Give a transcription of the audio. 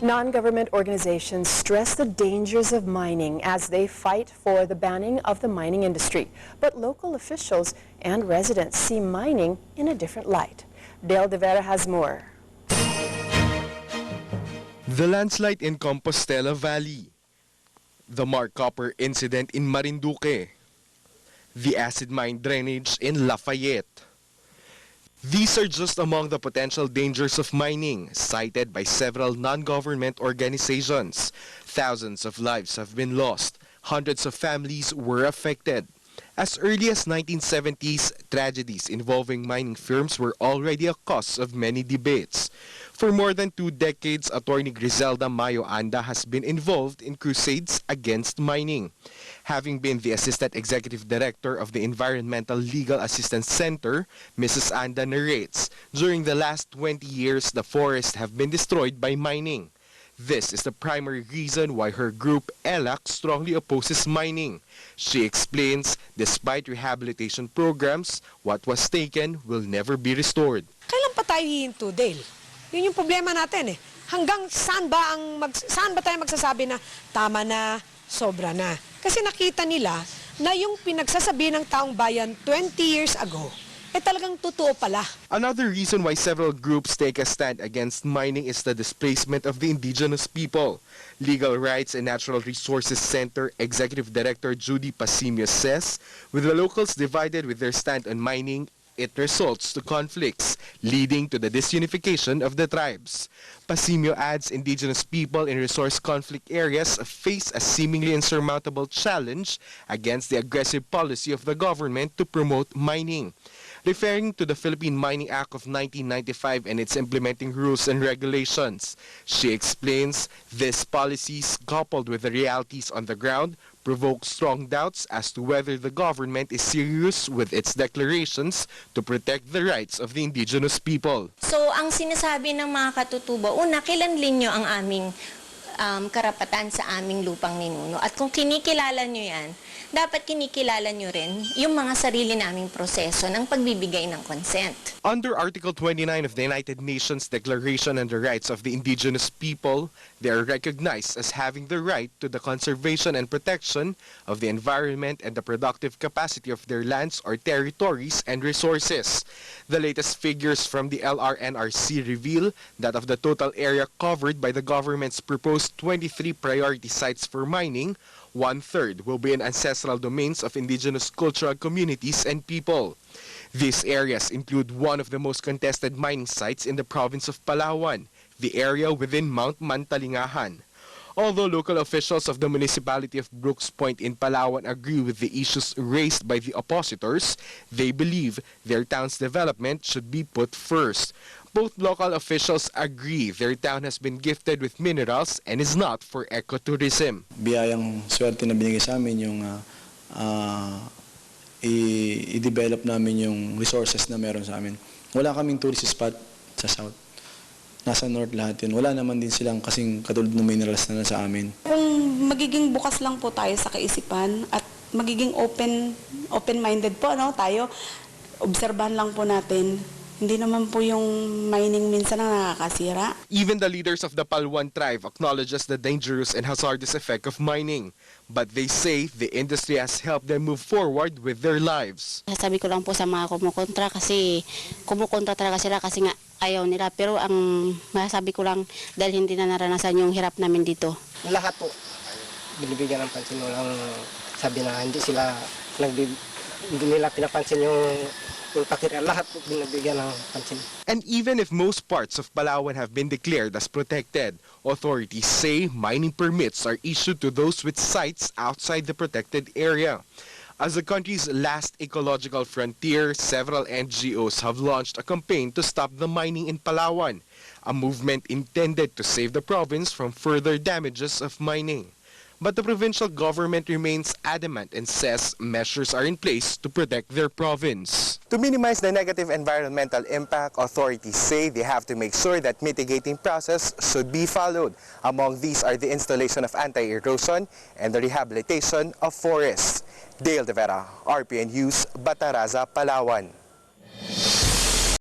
Non-government organizations stress the dangers of mining as they fight for the banning of the mining industry. But local officials and residents see mining in a different light. VERA has more. The landslide in Compostela Valley, the Mark Copper incident in Marinduque, the acid mine drainage in Lafayette. These are just among the potential dangers of mining, cited by several non-government organizations. Thousands of lives have been lost. Hundreds of families were affected. As early as 1970s, tragedies involving mining firms were already a cause of many debates. For more than 2 decades, Attorney Griselda Mayo Anda has been involved in crusades against mining. Having been the Assistant Executive Director of the Environmental Legal Assistance Center, Mrs. Anda narrates, during the last 20 years, the forests have been destroyed by mining. This is the primary reason why her group, ELAC, strongly opposes mining. She explains, despite rehabilitation programs, what was taken will never be restored. Kailan pa tayo hihinto, Dale? Yun yung problema natin eh. Hanggang saan ba tayo magsasabi na tama na, sobra na? Kasi nakita nila na yung pinagsasabi ng taong bayan 20 years ago, talagang totoo pala. Another reason why several groups take a stand against mining is the displacement of the indigenous people. Legal Rights and Natural Resources Center Executive Director Judy Pasimio says, with the locals divided with their stand on mining, it results to conflicts, leading to the disunification of the tribes. Pasimio adds indigenous people in resource conflict areas face a seemingly insurmountable challenge against the aggressive policy of the government to promote mining. Referring to the Philippine Mining Act of 1995 and its implementing rules and regulations, she explains these policies, coupled with the realities on the ground, provoke strong doubts as to whether the government is serious with its declarations to protect the rights of the indigenous people. So, ang sinasabi ng mga katutubo, una, kilanlin nyo ang aming karapatan sa aming lupang ninuno. At kung kinikilala nyo yan, dapat kinikilala nyo rin yung mga sarili naming proseso ng pagbibigay ng consent. Under Article 29 of the United Nations Declaration on the Rights of the Indigenous People, they are recognized as having the right to the conservation and protection of the environment and the productive capacity of their lands or territories and resources. The latest figures from the LRNRC reveal that of the total area covered by the government's proposed 23 priority sites for mining, 1/3 will be in ancestral domains of indigenous cultural communities and people. These areas include one of the most contested mining sites in the province of Palawan, the area within Mount Mantalingahan. Although local officials of the municipality of Brooks Point in Palawan agree with the issues raised by the oppositors, they believe their town's development should be put first. Both local officials agree their town has been gifted with minerals and is not for ecotourism. Biyayang swerte na binigay sa amin yung i-develop namin yung resources na meron sa amin. Wala kaming tourist spot sa south. Nasa north lahat yun. Wala naman din silang kasing katulad ng minerals na sa amin. Kung magiging bukas lang po tayo sa kaisipan at magiging open-minded po tayo, obserbahan lang po natin. Hindi naman po yung mining minsan na nakakasira. Even the leaders of the Palwan tribe acknowledges the dangerous and hazardous effect of mining. But they say the industry has helped them move forward with their lives. Sabi ko lang po sa mga kumukontra kasi kumukontra talaga sila kasi nga ayaw nila. Pero ang masasabi ko lang dahil hindi na naranasan yung hirap namin dito. Lahat po binibigyan ng pansin. Walang sabi na hindi nila pinapansin yung lahat po binibigyan ng pansin. And even if most parts of Palawan have been declared as protected, authorities say mining permits are issued to those with sites outside the protected area. As the country's last ecological frontier, several NGOs have launched a campaign to stop the mining in Palawan, a movement intended to save the province from further damages of mining. But the provincial government remains adamant and says measures are in place to protect their province. To minimize the negative environmental impact, authorities say they have to make sure that mitigating process should be followed. Among these are the installation of anti-erosion and the rehabilitation of forests. VERA, RPN News, Bataraza, Palawan.